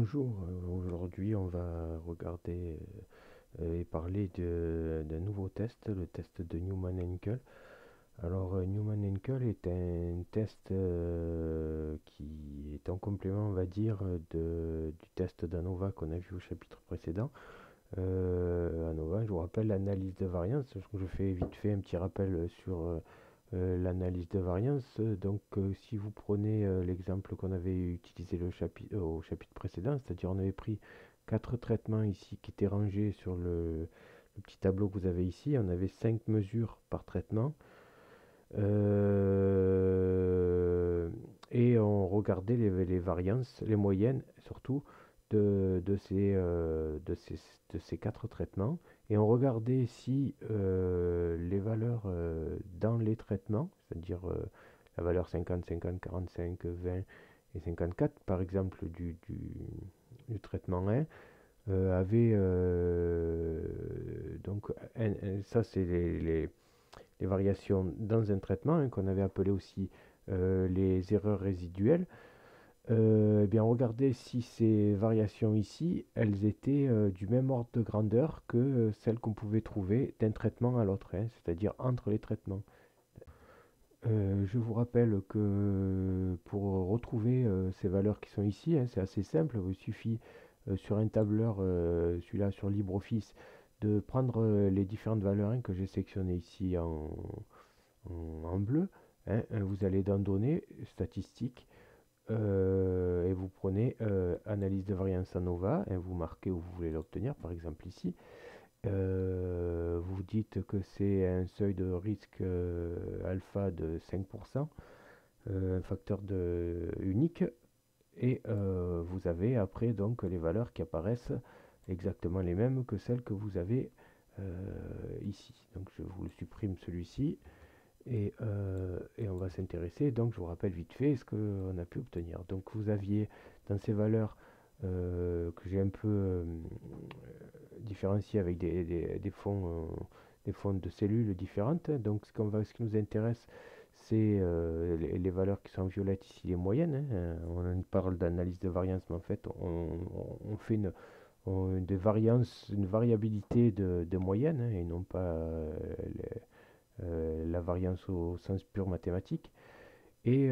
Bonjour, aujourd'hui on va regarder et parler d'un nouveau test, le test de Newman-Henkel. Alors Newman-Henkel est un test qui est en complément, on va dire, du test d'ANOVA qu'on a vu au chapitre précédent. ANOVA, je vous rappelle l'analyse de variance. Je fais vite fait un petit rappel sur l'analyse de variance. Donc, si vous prenez l'exemple qu'on avait utilisé au chapitre précédent, c'est-à-dire on avait pris quatre traitements ici qui étaient rangés sur le petit tableau que vous avez ici. On avait 5 mesures par traitement. Euh, et on regardait les variances, les moyennes surtout, de de ces quatre traitements. Et on regardait si les valeurs dans les traitements, c'est-à-dire la valeur 50, 50, 45, 20 et 54, par exemple, du traitement 1, avaient donc ça c'est les variations dans un traitement, hein, qu'on avait appelé aussi les erreurs résiduelles. Eh bien, regardez si ces variations ici, elles étaient du même ordre de grandeur que celles qu'on pouvait trouver d'un traitement à l'autre, hein, c'est-à-dire entre les traitements. Je vous rappelle que pour retrouver ces valeurs qui sont ici, hein, c'est assez simple. Il suffit sur un tableur, celui-là sur LibreOffice, de prendre les différentes valeurs, hein, que j'ai sectionnées ici en bleu, hein. Vous allez dans Données, Statistiques, et vous prenez Analyse de variance ANOVA, hein, vous marquez où vous voulez l'obtenir, par exemple ici. Vous dites que c'est un seuil de risque alpha de 5%, un facteur unique, et vous avez après donc les valeurs qui apparaissent exactement les mêmes que celles que vous avez ici. Donc je vous le supprime celui-ci. Et on va s'intéresser, donc je vous rappelle vite fait ce qu'on a pu obtenir. Donc vous aviez dans ces valeurs que j'ai un peu différenciées avec des fonds de cellules différentes. Donc ce qui nous intéresse, c'est les valeurs qui sont en violette ici, les moyennes, hein. On parle d'analyse de variance, mais en fait on fait des variances, une variabilité de moyenne, hein, et non pas la variance au sens pur mathématique. Et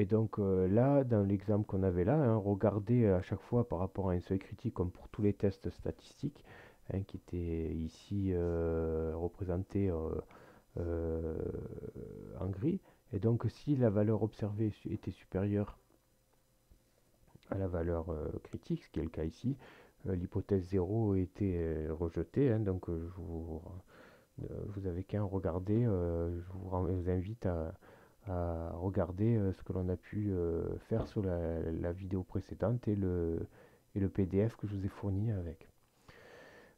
donc là, dans l'exemple qu'on avait là, hein, regardez à chaque fois par rapport à un seuil critique, comme pour tous les tests statistiques, hein, qui étaient ici représentés euh, en gris. Et donc si la valeur observée était supérieure à la valeur critique, ce qui est le cas ici, l'hypothèse 0 était rejetée, hein. Donc vous avez qu'à regarder, vous invite à regarder ce que l'on a pu faire sur la vidéo précédente et le PDF que je vous ai fourni avec.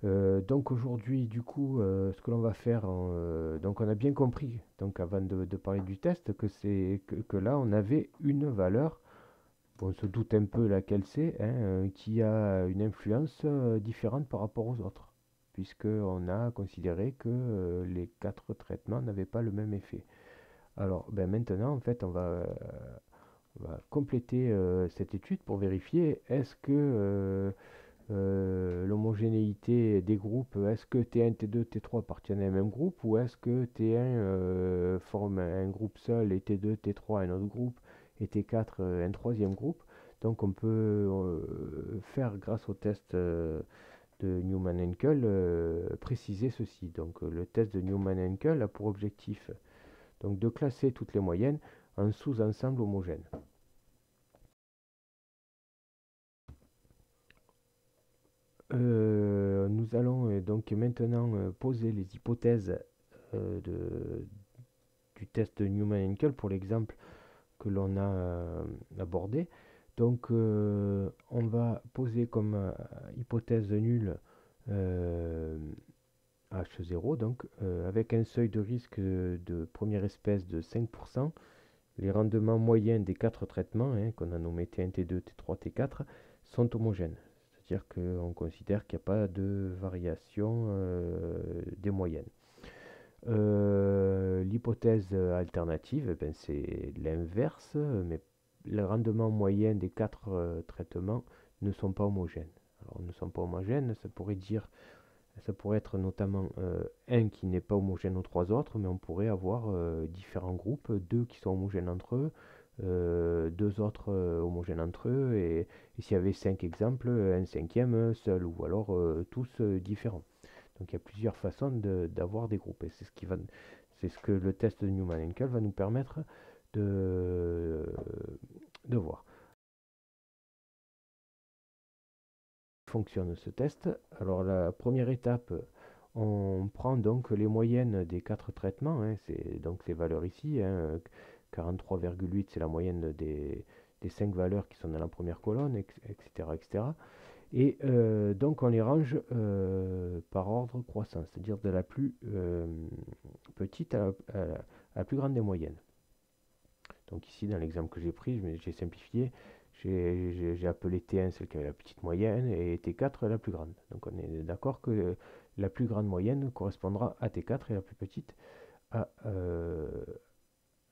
Donc aujourd'hui, du coup, ce que l'on va faire, donc on a bien compris, donc avant de parler du test, que là on avait une valeur, bon, on se doute un peu laquelle c'est, hein, qui a une influence différente par rapport aux autres, puisqu'on a considéré que les quatre traitements n'avaient pas le même effet. Alors ben maintenant, en fait, on va compléter cette étude pour vérifier est-ce que l'homogénéité des groupes, est-ce que T1, T2, T3 appartiennent à un même groupe ou est-ce que T1 forme un groupe seul et T2, T3 un autre groupe et T4 un troisième groupe. Donc on peut faire grâce au test de Newman-Henkel préciser ceci. Donc le test de Newman-Henkel a pour objectif donc de classer toutes les moyennes en sous-ensembles homogènes. Nous allons donc maintenant poser les hypothèses du test de Newman-Henkel pour l'exemple que l'on a abordé. Donc on va poser comme hypothèse nulle H0, donc avec un seuil de risque de première espèce de 5%, les rendements moyens des quatre traitements, hein, qu'on a nommé T1, T2, T3, T4, sont homogènes. C'est-à-dire qu'on considère qu'il n'y a pas de variation des moyennes. L'hypothèse alternative, eh ben, c'est l'inverse, mais le rendement moyen des 4 traitements ne sont pas homogènes. Alors, ne sont pas homogènes, ça pourrait être notamment un qui n'est pas homogène aux 3 autres, mais on pourrait avoir différents groupes, 2 qui sont homogènes entre eux, 2 autres homogènes entre eux, et s'il y avait 5 exemples, un cinquième seul, ou alors tous différents. Donc il y a plusieurs façons d'avoir des groupes, et c'est ce que le test de Newman-Henkel va nous permettre de, de voir. Fonctionne ce test. Alors la première étape, on prend donc les moyennes des 4 traitements, hein, c'est donc ces valeurs ici, hein, 43,8 c'est la moyenne des 5 valeurs qui sont dans la première colonne, etc. etc. Et donc on les range par ordre croissant, c'est-à-dire de la plus petite à la plus grande des moyennes. Donc ici, dans l'exemple que j'ai pris, j'ai simplifié, j'ai appelé T1 celle qui avait la petite moyenne et T4 la plus grande. Donc on est d'accord que la plus grande moyenne correspondra à T4 et la plus petite à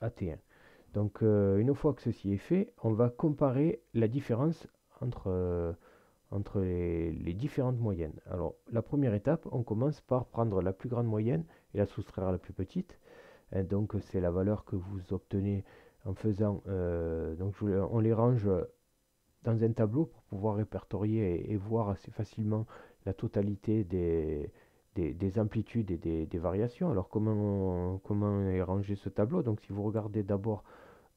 T1. Donc une fois que ceci est fait, on va comparer la différence entre les différentes moyennes. Alors la première étape, on commence par prendre la plus grande moyenne et la soustraire à la plus petite. Donc c'est la valeur que vous obtenez en faisant, on les range dans un tableau pour pouvoir répertorier et voir assez facilement la totalité des amplitudes et des variations. Alors comment est rangé ce tableau? Donc si vous regardez d'abord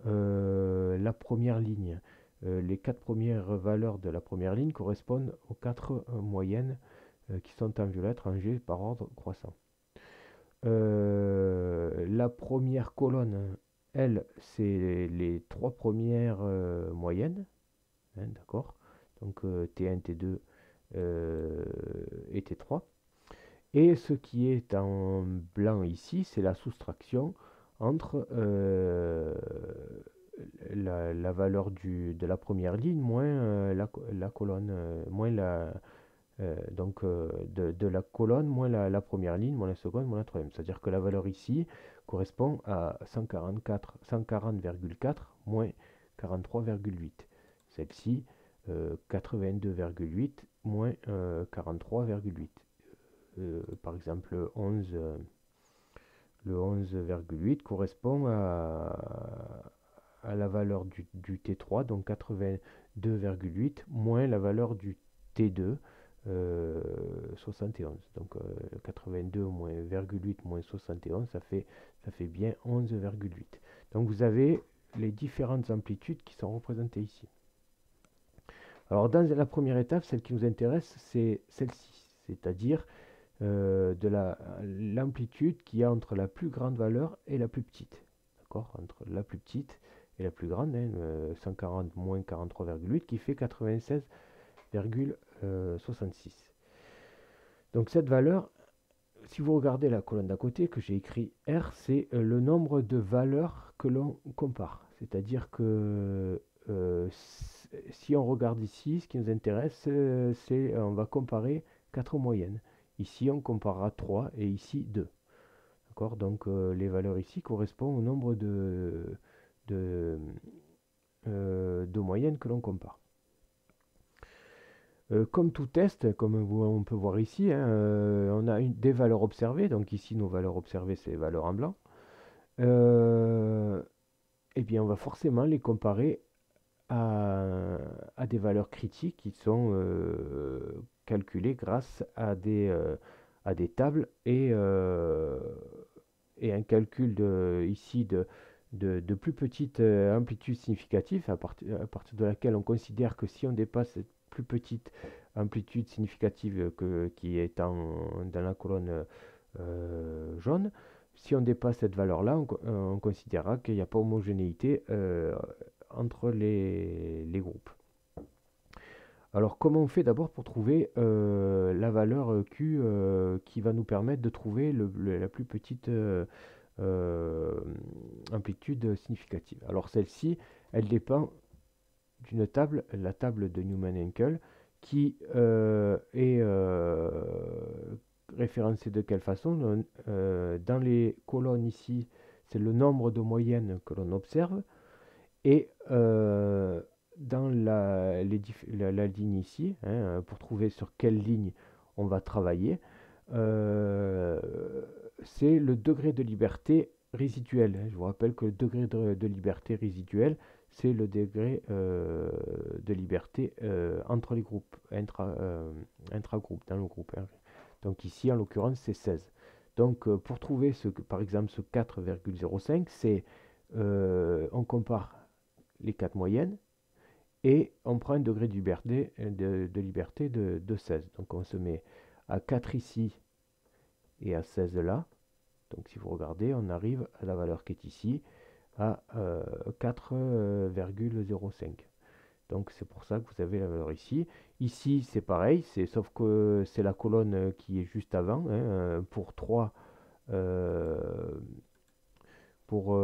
la première ligne, les 4 premières valeurs de la première ligne correspondent aux 4 moyennes qui sont en violette rangées par ordre croissant. La première colonne, elle, c'est les 3 premières moyennes, hein, d'accord? Donc T1, T2 et T3. Et ce qui est en blanc ici, c'est la soustraction entre la valeur de la première ligne moins la colonne, moins de la colonne moins la première ligne, moins la seconde, moins la troisième. C'est-à-dire que la valeur ici correspond à 140,4 moins 43,8. Celle-ci, 82,8 moins 43,8. Par exemple, le 11,8 correspond à la valeur du T3, donc 82,8 moins la valeur du T2, 71. Donc 82 moins 0,8 moins 71, ça fait bien 11,8. Donc vous avez les différentes amplitudes qui sont représentées ici. Alors dans la première étape, celle qui nous intéresse, c'est celle-ci, c'est-à-dire de l'amplitude qu'il y a entre la plus grande valeur et la plus petite. D'accord? Entre la plus petite et la plus grande, hein, 140 moins 43,8 qui fait 96,66. Donc cette valeur, si vous regardez la colonne d'à côté que j'ai écrit R, c'est le nombre de valeurs que l'on compare. C'est-à-dire que si on regarde ici, ce qui nous intéresse, c'est on va comparer 4 moyennes. Ici, on comparera 3 et ici 2. D'accord? Donc les valeurs ici correspondent au nombre de moyennes que l'on compare. Comme tout test, comme on peut voir ici, hein, on a des valeurs observées. Donc ici, nos valeurs observées, c'est les valeurs en blanc. Et bien, on va forcément les comparer à des valeurs critiques qui sont calculées grâce à des tables et un calcul ici de plus petite amplitude significative à partir de laquelle on considère que si on dépasse cette plus petite amplitude significative qui est dans la colonne jaune, si on dépasse cette valeur-là, on considérera qu'il n'y a pas homogénéité entre les groupes. Alors comment on fait d'abord pour trouver la valeur Q qui va nous permettre de trouver la plus petite amplitude significative? Alors celle-ci, elle dépend d'une table, la table de Newman-Henkel, qui est référencée de quelle façon? Dans les colonnes ici, c'est le nombre de moyennes que l'on observe, Et dans la ligne ici, hein, pour trouver sur quelle ligne on va travailler, euh, c'est le degré de liberté résiduel. Je vous rappelle que le degré de liberté résiduel, c'est le degré de liberté entre les groupes, intra-groupe, dans le groupe, hein. Donc ici, en l'occurrence, c'est 16. Donc pour trouver par exemple ce 4,05, on compare les 4 moyennes et on prend un degré de liberté de 16. Donc on se met à 4 ici et à 16 là. Donc si vous regardez, on arrive à la valeur qui est ici, à 4,05. Donc c'est pour ça que vous avez la valeur ici. Ici c'est pareil, sauf que c'est la colonne qui est juste avant. Hein, euh, pour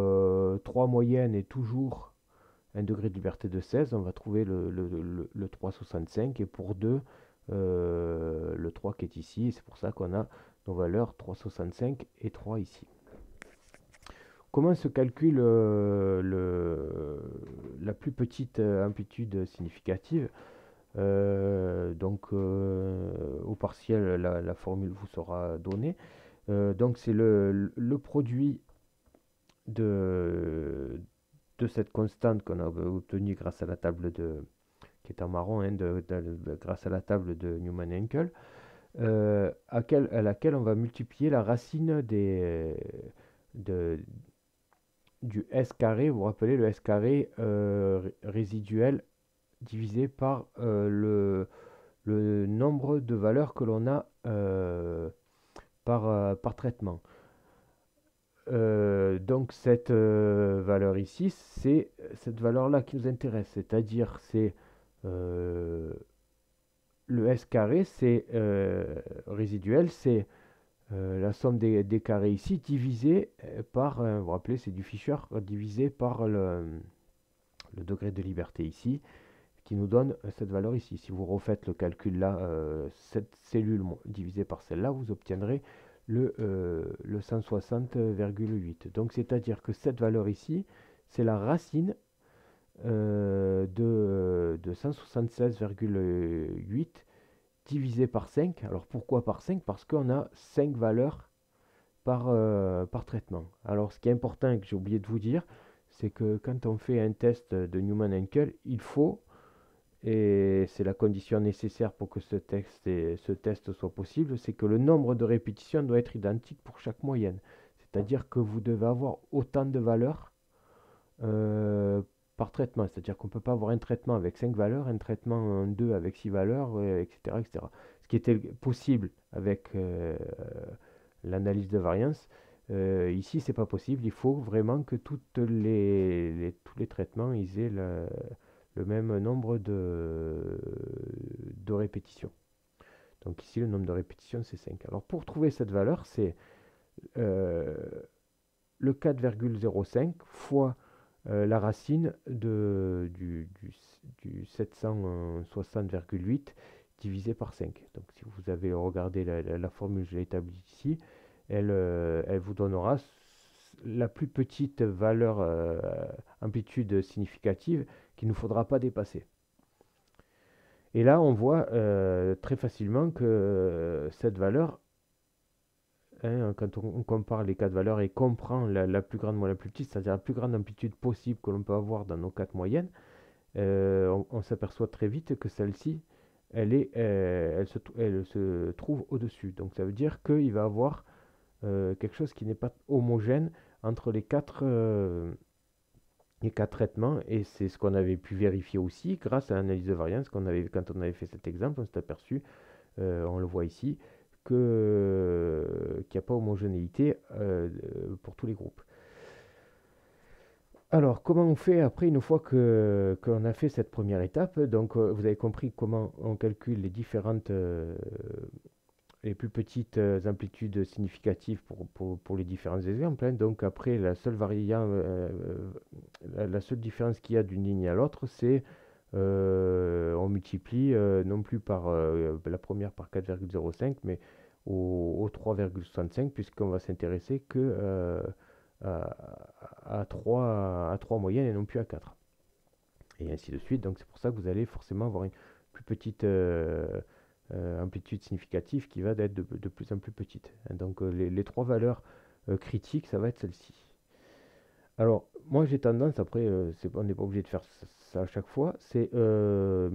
3 moyennes et toujours un degré de liberté de 16, on va trouver le 3,65 et pour 2, le 3 qui est ici. C'est pour ça qu'on a nos valeurs 3,65 et 3 ici. Comment se calcule la plus petite amplitude significative? Donc au partiel, la formule vous sera donnée. Donc c'est le produit de, de cette constante qu'on a obtenue grâce à la table qui est en marron, hein, grâce à la table de Newman-Henkel, à laquelle on va multiplier la racine de, du S carré. Vous vous rappelez le S carré résiduel divisé par le nombre de valeurs que l'on a par traitement. Donc cette valeur ici, c'est cette valeur-là qui nous intéresse, c'est-à-dire c'est le S carré, c'est résiduel, c'est la somme des carrés ici divisé par, vous vous rappelez, c'est du Fisher, divisé par le degré de liberté ici, qui nous donne cette valeur ici. Si vous refaites le calcul là, cette cellule divisée par celle-là, vous obtiendrez le 160,8. Donc c'est-à-dire que cette valeur ici, c'est la racine de 176,8 divisé par 5. Alors pourquoi par 5? Parce qu'on a 5 valeurs par traitement. Alors ce qui est important et que j'ai oublié de vous dire, c'est que quand on fait un test de Newman-Henkel, il faut, et c'est la condition nécessaire pour que ce test soit possible, c'est que le nombre de répétitions doit être identique pour chaque moyenne. C'est-à-dire que vous devez avoir autant de valeurs euh, par traitement. C'est-à-dire qu'on ne peut pas avoir un traitement avec 5 valeurs, un traitement en 2 avec 6 valeurs, etc., etc. Ce qui était possible avec l'analyse de variance. Ici, c'est pas possible. Il faut vraiment que tous les traitements aient le même nombre de répétitions. Donc ici, le nombre de répétitions, c'est 5. Alors pour trouver cette valeur, c'est euh, le 4,05 fois la racine du 760,8 divisé par 5. Donc si vous avez regardé la formule que j'ai établie ici, elle vous donnera la plus petite valeur amplitude significative qu'il ne faudra pas dépasser. Et là, on voit très facilement que cette valeur, hein, quand on compare les 4 valeurs et qu'on prend la plus grande moins la plus petite, c'est-à-dire la plus grande amplitude possible que l'on peut avoir dans nos 4 moyennes, on s'aperçoit très vite que celle-ci, elle se trouve au-dessus. Donc ça veut dire qu'il va avoir quelque chose qui n'est pas homogène entre les quatre traitements, et c'est ce qu'on avait pu vérifier aussi grâce à l'analyse de variance quand on avait fait cet exemple. On s'est aperçu, on le voit ici, qu'il n'y a pas homogénéité pour tous les groupes. Alors, comment on fait après, une fois qu'on a fait cette première étape? Donc, vous avez compris comment on calcule les plus petites amplitudes significatives pour les différents exemples, hein. Donc, après, la seule différence qu'il y a d'une ligne à l'autre, c'est on multiplie non plus par la première par 4,05, mais au 3,65, puisqu'on va s'intéresser que à 3 moyennes et non plus à 4. et ainsi de suite. Donc c'est pour ça que vous allez forcément avoir une plus petite amplitude significative qui va d'être de plus en plus petite. Donc les trois valeurs critiques, ça va être celle-ci. Alors, moi j'ai tendance, après, on n'est pas obligé de faire ça à chaque fois, mais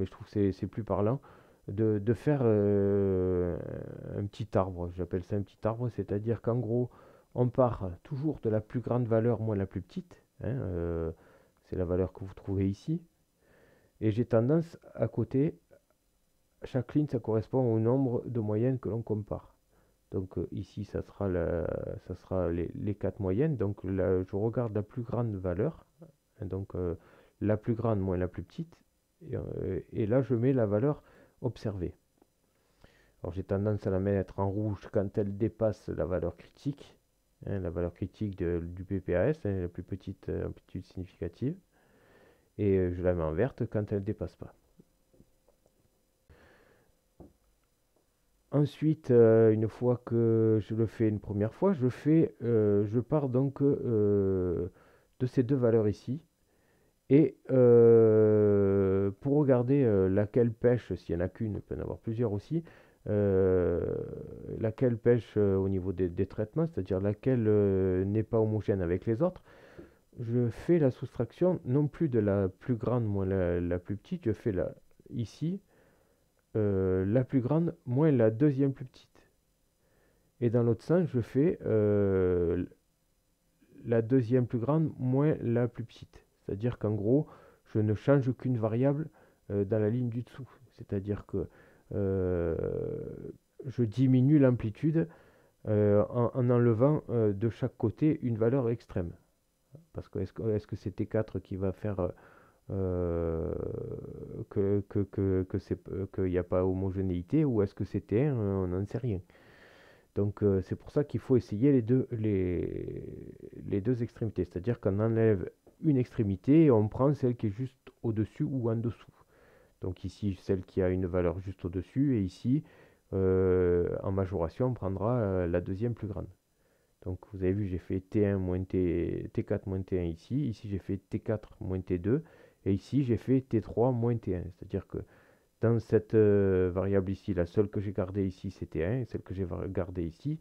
je trouve que c'est plus parlant, de faire un petit arbre. J'appelle ça un petit arbre, c'est-à-dire qu'en gros, on part toujours de la plus grande valeur moins la plus petite, hein, c'est la valeur que vous trouvez ici, et j'ai tendance à côté, chaque ligne, ça correspond au nombre de moyennes que l'on compare. Donc ici, ça sera les 4 moyennes. Donc là, je regarde la plus grande valeur. Hein, donc la plus grande moins la plus petite. Et là, je mets la valeur observée. Alors j'ai tendance à la mettre en rouge quand elle dépasse la valeur critique. Hein, la valeur critique du PPAS, hein, la plus petite amplitude significative. Et je la mets en verte quand elle ne dépasse pas. Ensuite, une fois que je le fais une première fois, je pars donc de ces deux valeurs ici. Et pour regarder laquelle pêche, s'il n'y en a qu'une, il peut y en avoir plusieurs aussi, euh, laquelle pêche au niveau des traitements, c'est-à-dire laquelle n'est pas homogène avec les autres, je fais la soustraction non plus de la plus grande moins la plus petite, je fais ici la plus grande moins la deuxième plus petite. Et dans l'autre sens, je fais la deuxième plus grande moins la plus petite. C'est-à-dire qu'en gros, je ne change qu'une variable dans la ligne du dessous. C'est-à-dire que euh, je diminue l'amplitude en enlevant de chaque côté une valeur extrême. Parce que est-ce que c'est T4 qui va faire qu'il n'y a pas homogénéité, ou est-ce que c'est T1, on n'en sait rien. Donc c'est pour ça qu'il faut essayer les deux extrémités. C'est-à-dire qu'on enlève une extrémité et on prend celle qui est juste au-dessus ou en dessous. Donc ici, celle qui a une valeur juste au-dessus, et ici, en majoration, on prendra la deuxième plus grande. Donc vous avez vu, j'ai fait T1 moins T4 moins T1 ici. Ici, j'ai fait T4 moins T2. Et ici, j'ai fait T3 moins T1. C'est-à-dire que dans cette variable ici, la seule que j'ai gardée ici, c'est T1. Et celle que j'ai gardée ici,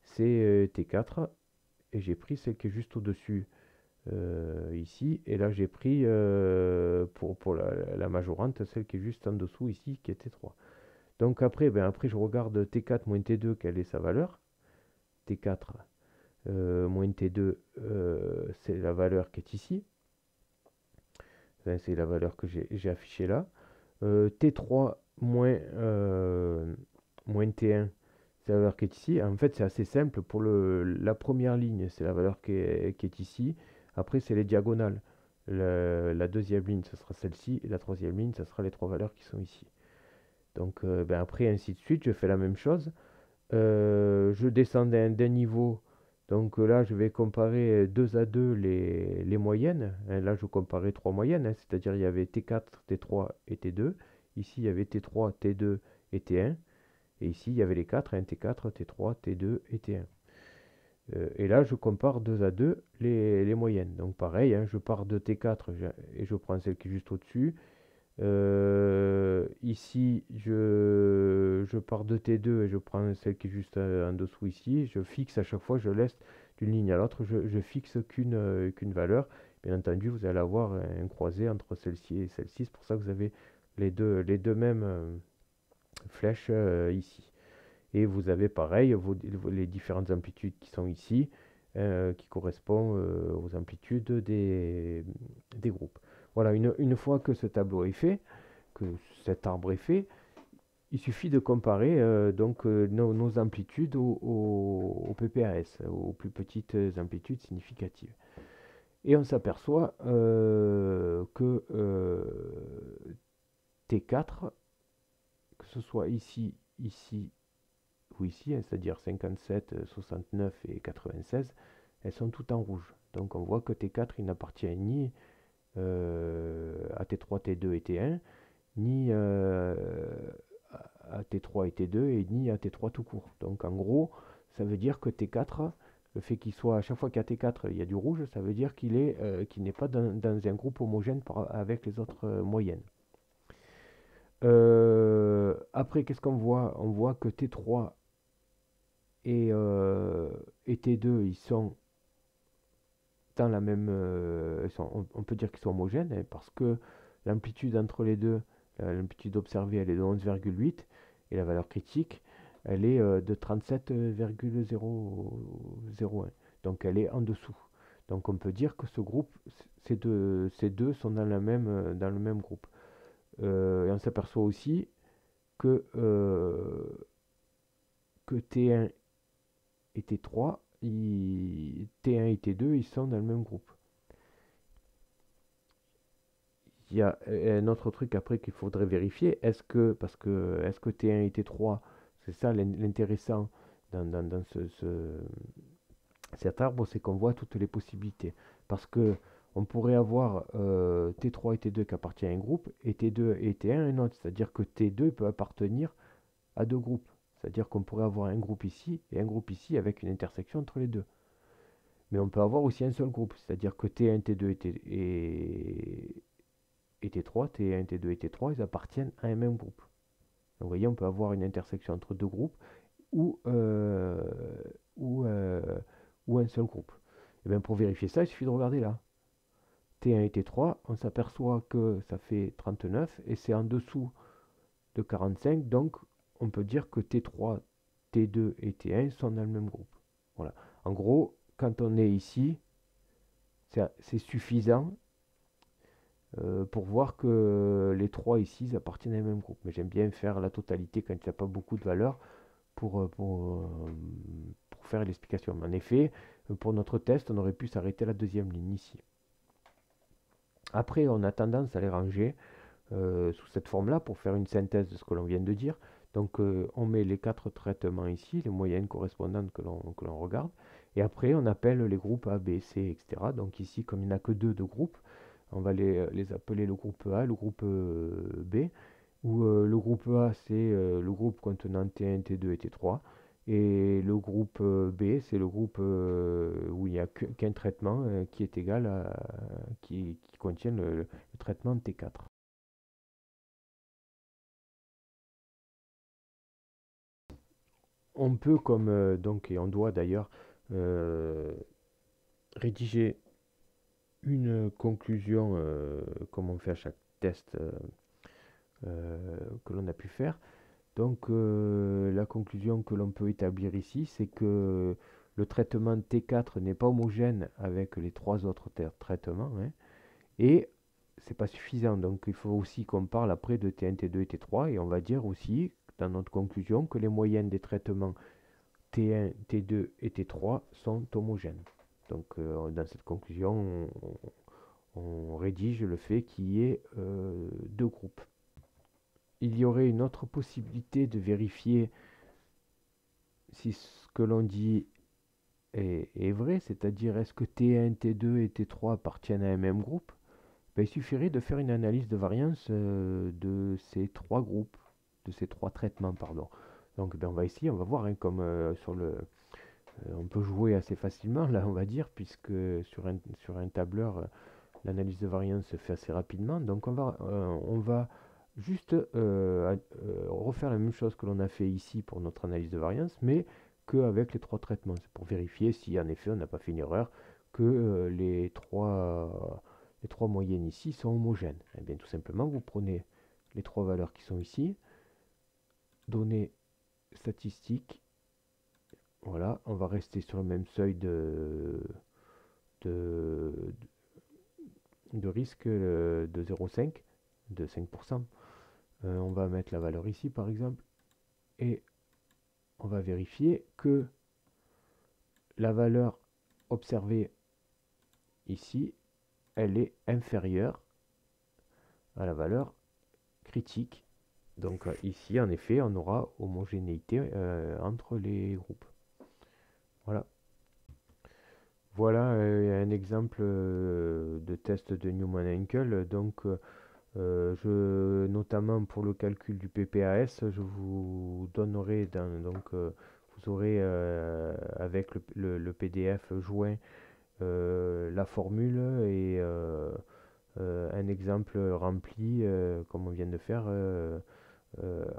c'est T4. Et j'ai pris celle qui est juste au-dessus ici. Et là, j'ai pris pour la majorante, celle qui est juste en dessous ici, qui est T3. Donc après, après je regarde T4 moins T2, quelle est sa valeur. T4 moins T2, c'est la valeur qui est ici. C'est la valeur que j'ai affichée là. T3 moins T1, c'est la valeur qui est ici. En fait, c'est assez simple. Pour la première ligne, c'est la valeur qui est ici. Après, c'est les diagonales. La deuxième ligne, ce sera celle-ci. Et la troisième ligne, ce sera les trois valeurs qui sont ici. Donc, après, ainsi de suite, je fais la même chose. Je descends d'un niveau. Donc là, je vais comparer 2 à 2 les moyennes. Hein, là, je comparais 3 moyennes, hein, c'est-à-dire il y avait T4, T3 et T2. Ici, il y avait T3, T2 et T1. Et ici, il y avait les 4, hein, T4, T3, T2 et T1. Et là, je compare 2 à 2 les moyennes. Donc pareil, hein, je pars de T4 et je prends celle qui est juste au-dessus. Ici, je pars de T2 et je prends celle qui est juste en dessous ici. Je fixe à chaque fois, je laisse d'une ligne à l'autre, je fixe qu'une valeur. Bien entendu, vous allez avoir un croisé entre celle-ci et celle-ci. C'est pour ça que vous avez les deux mêmes flèches ici. Et vous avez pareil les différentes amplitudes qui sont ici, qui correspondent aux amplitudes des groupes. Voilà, une fois que ce tableau est fait, que cet arbre est fait, il suffit de comparer nos amplitudes au PPAS, aux plus petites amplitudes significatives. Et on s'aperçoit que T4, que ce soit ici, ici ou ici, hein, c'est-à-dire 57, 69 et 96, elles sont toutes en rouge. Donc on voit que T4, il n'appartient ni à T3, T2 et T1, ni à T3 et T2, et ni à T3 tout court. Donc en gros, ça veut dire que T4, le fait qu'il soit, à chaque fois qu'il y a T4, il y a du rouge, ça veut dire qu'il n'est pas dans un groupe homogène avec les autres moyennes. Après, qu'est-ce qu'on voit? On voit que T3 et T2, ils sont dans la même. On peut dire qu'ils sont homogènes, hein, parce que l'amplitude entre les deux, l'amplitude observée, elle est de 11,8 et la valeur critique, elle est de 37,001. Donc elle est en dessous. Donc on peut dire que ce groupe, ces deux sont dans dans le même groupe. Et on s'aperçoit aussi que, que T1 et T3, T1 et T2, ils sont dans le même groupe. Il y a un autre truc après qu'il faudrait vérifier, est-ce que T1 et T3, c'est ça l'intéressant dans cet arbre, c'est qu'on voit toutes les possibilités. Parce que on pourrait avoir T3 et T2 qui appartiennent à un groupe, et T2 et T1 à un autre. C'est-à-dire que T2 peut appartenir à deux groupes. C'est-à-dire qu'on pourrait avoir un groupe ici et un groupe ici avec une intersection entre les deux. Mais on peut avoir aussi un seul groupe. C'est-à-dire que T1, T2 et T3, T1, T2 et T3, ils appartiennent à un même groupe. Donc vous voyez, on peut avoir une intersection entre deux groupes ou, ou, euh, ou un seul groupe. Et bien pour vérifier ça, il suffit de regarder là. T1 et T3, on s'aperçoit que ça fait 39 et c'est en dessous de 45. Donc on peut dire que T3, T2 et T1 sont dans le même groupe. Voilà. En gros, quand on est ici, c'est suffisant pour voir que les trois ici ils appartiennent au même groupe. Mais j'aime bien faire la totalité quand il n'y a pas beaucoup de valeur pour faire l'explication. Mais en effet, pour notre test, on aurait pu s'arrêter à la deuxième ligne ici. Après, on a tendance à les ranger sous cette forme-là pour faire une synthèse de ce que l'on vient de dire. Donc, on met les quatre traitements ici, les moyennes correspondantes que l'on regarde. Et après, on appelle les groupes A, B, C, etc. Donc ici, comme il n'y en a que deux de groupes, on va les appeler le groupe A, le groupe B, où le groupe A, c'est le groupe contenant T1, T2 et T3, et le groupe B, c'est le groupe où il n'y a qu'un traitement qui est égal qui contient le traitement T4. On peut, et on doit d'ailleurs, euh, rédiger une conclusion, comme on fait à chaque test que l'on a pu faire. Donc la conclusion que l'on peut établir ici, c'est que le traitement T4 n'est pas homogène avec les trois autres traitements, hein, et c'est pas suffisant. Donc il faut aussi qu'on parle après de T1, T2 et T3, et on va dire aussi dans notre conclusion que les moyennes des traitements T1, T2 et T3 sont homogènes. Donc dans cette conclusion, on rédige le fait qu'il y ait deux groupes. Il y aurait une autre possibilité de vérifier si ce que l'on dit est vrai, c'est-à-dire est-ce que T1, T2 et T3 appartiennent à un même groupe. Ben, il suffirait de faire une analyse de variance de ces trois groupes, de ces trois traitements, pardon. Donc ben, on va essayer, on va voir, hein, comme on peut jouer assez facilement, là on va dire, puisque sur un tableur, l'analyse de variance se fait assez rapidement. Donc on va juste refaire la même chose que l'on a fait ici pour notre analyse de variance, mais qu'avec les trois traitements. C'est pour vérifier si en effet on n'a pas fait une erreur, que les trois moyennes ici sont homogènes. Eh bien tout simplement, vous prenez les trois valeurs qui sont ici, données statistiques, voilà, on va rester sur le même seuil de, de risque de 0,5, de 5%. On va mettre la valeur ici par exemple, et on va vérifier que la valeur observée ici, elle est inférieure à la valeur critique. Donc ici, en effet, on aura homogénéité entre les groupes. Voilà. Voilà un exemple de test de Newman-Henkel. Donc, notamment pour le calcul du PPAS, je vous donnerai, vous vous aurez avec le PDF joint la formule et un exemple rempli comme on vient de faire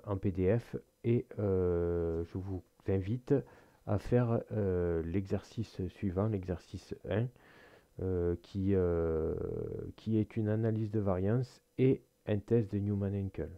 en PDF et je vous invite à faire l'exercice suivant, l'exercice 1, qui est une analyse de variance et un test de Newman-Henkel.